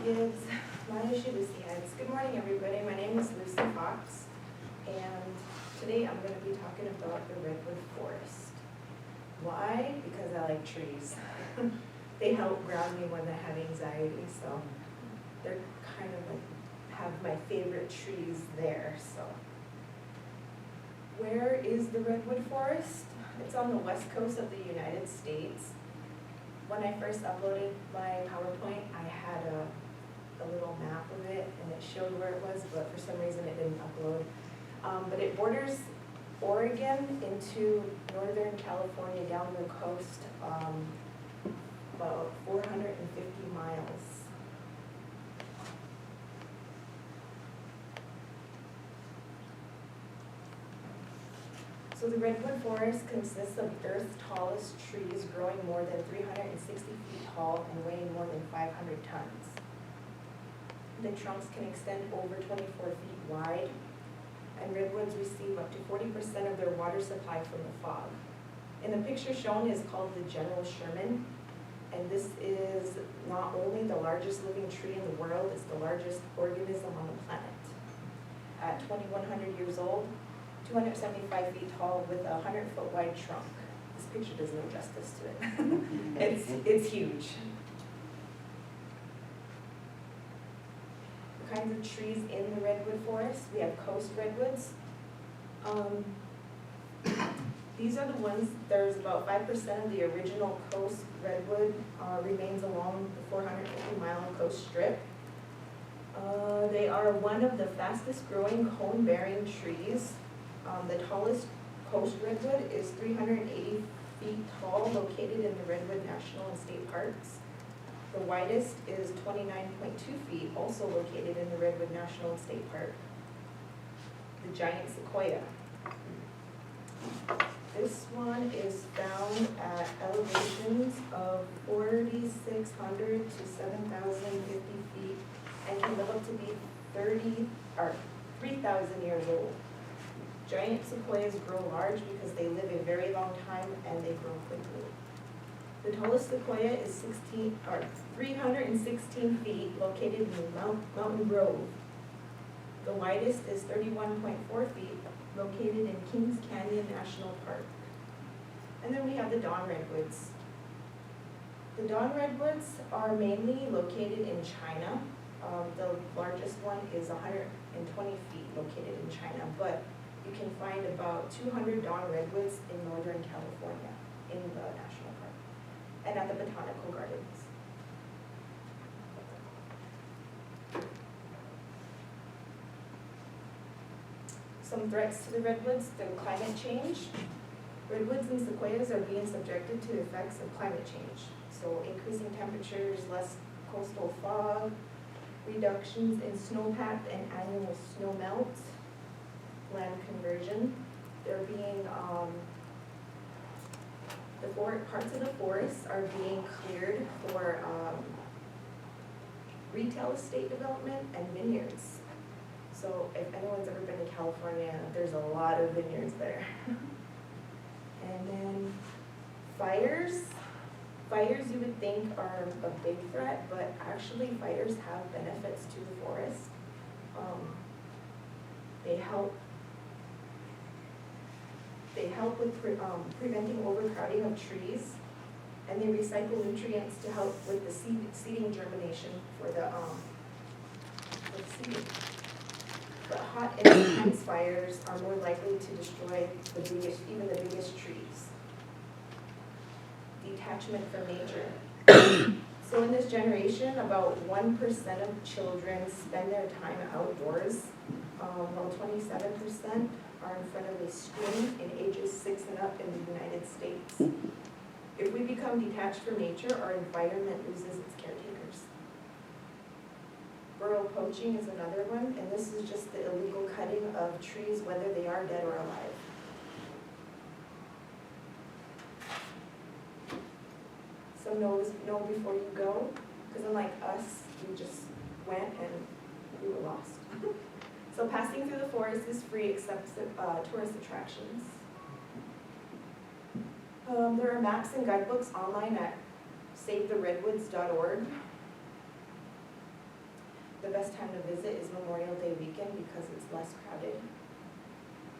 Gibbs, Manushibusians. Good morning, everybody. My name is Lucy Fox, and today I'm going to be talking about the redwood forest. Why? Because I like trees. They help ground me when I have anxiety, so they're kind of like have my favorite trees there. So, where is the redwood forest? It's on the west coast of the United States. When I first uploaded my PowerPoint, I had a little map of it, and it showed where it was, but for some reason it didn't upload. But it borders Oregon into Northern California down the coast, about 450 miles. So the redwood forest consists of Earth's tallest trees growing more than 360 feet tall and weighing more than 500 tons. The trunks can extend over 24 feet wide, and redwoods receive up to 40% of their water supply from the fog. And the picture shown is called the General Sherman, and this is not only the largest living tree in the world, it's the largest organism on the planet. At 2,100 years old, 275 feet tall with a 100-foot wide trunk. This picture does no justice to it. It's huge. The kinds of trees in the redwood forest, we have coast redwoods. These are the ones, there's about 5% of the original coast redwood remains along the 450-mile coast strip. They are one of the fastest growing cone-bearing trees. The tallest coast redwood is 380 feet tall, located in the Redwood National and State Parks. The widest is 29.2 feet, also located in the Redwood National and State Park. The giant sequoia. This one is found at elevations of 4,600 to 7,050 feet and can live up to be 3,000 years old. Giant sequoias grow large because they live a very long time and they grow quickly. The tallest sequoia is 316 feet, located in Mountain Grove. The widest is 31.4 feet, located in Kings Canyon National Park. And then we have the dawn redwoods. The dawn redwoods are mainly located in China. The largest one is 120 feet, located in China, but you can find about 200 dawn redwoods in Northern California in the national park and at the botanical gardens. Some threats to the redwoods, the climate change. Redwoods and sequoias are being subjected to the effects of climate change. So increasing temperatures, less coastal fog, reductions in snowpack and annual snow melt, land conversion. They're being, parts of the forests are being cleared for retail estate development and vineyards. So if anyone's ever been to California, there's a lot of vineyards there. And then fires. Fires you would think are a big threat, but actually fires have benefits to the forest. They help with preventing overcrowding of trees, and they recycle nutrients to help with the seeding germination for the seeding. But hot and intense fires are more likely to destroy even the biggest trees. Detachment from nature. So in this generation, about 1% of children spend their time outdoors, while 27% are in front of a screen in ages 6 and up in the United States. If we become detached from nature, our environment loses its caretakers. Burl poaching is another one, and this is just the illegal cutting of trees, whether they are dead or alive. So know before you go, because unlike us, we just went and we were lost. So passing through the forest is free except tourist attractions. There are maps and guidebooks online at savetheredwoods.org. the best time to visit is Memorial Day weekend because it's less crowded.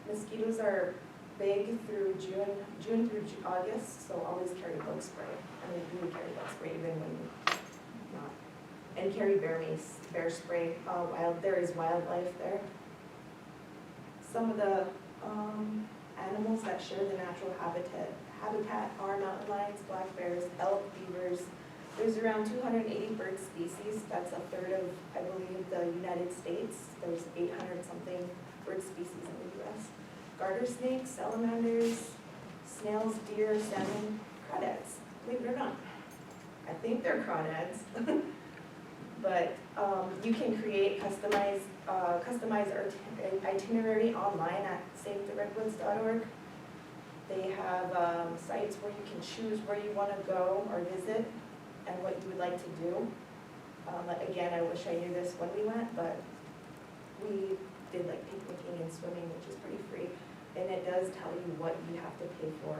Mosquitoes are big through June through August, so always carry bug spray. I mean, you would carry bug spray even when you're not. And carry bear spray. There is wildlife there. Some of the animals that share the natural habitat are mountain lions, black bears, elk, beavers. There's around 280 bird species. That's a third of, I believe, the United States. There's 800 something bird species in the US. Garter snakes, salamanders, snails, deer, salmon, crawdads. Believe it or not. I think they're crawdads. But you can create customized itinerary online at SaveTheRedwoods.org. They have sites where you can choose where you want to go or visit and what you would like to do. Again, I wish I knew this when we went, but we did like picnicking and swimming, which is pretty free. And it does tell you what you have to pay for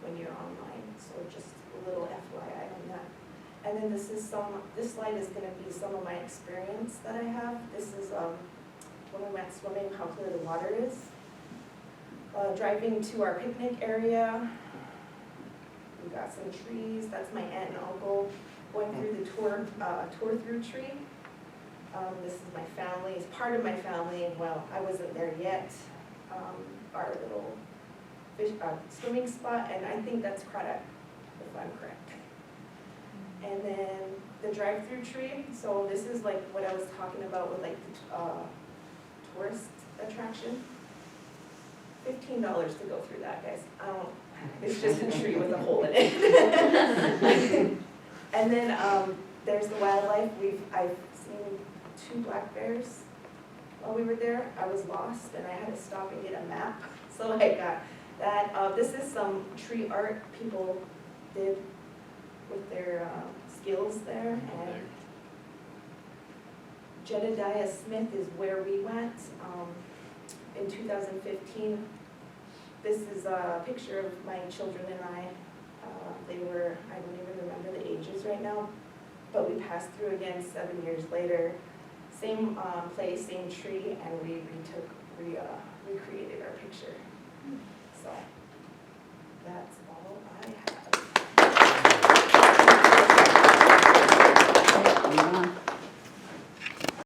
when you're online. So just a little FYI on that. And then this slide is going to be some of my experience that I have. This is when we went swimming, how clear the water is. Driving to our picnic area. We got some trees. That's my aunt and uncle going through the tour through tree. This is my family. It's part of my family. Well, I wasn't there yet. Our little swimming spot, and I think that's Crawdad, if I'm correct. And then the drive-through tree. So this is like what I was talking about with like the tourist attraction. $15 to go through that, guys. It's just a tree with a hole in it. And then there's the wildlife. I've seen 2 black bears while we were there. I was lost and I had to stop and get a map. So I got that. This is some tree art people did with their skills there. And Jedediah Smith is where we went in 2015. This is a picture of my children and I. I don't even remember the ages right now, but we passed through again 7 years later. Same place, same tree, and we recreated our picture. So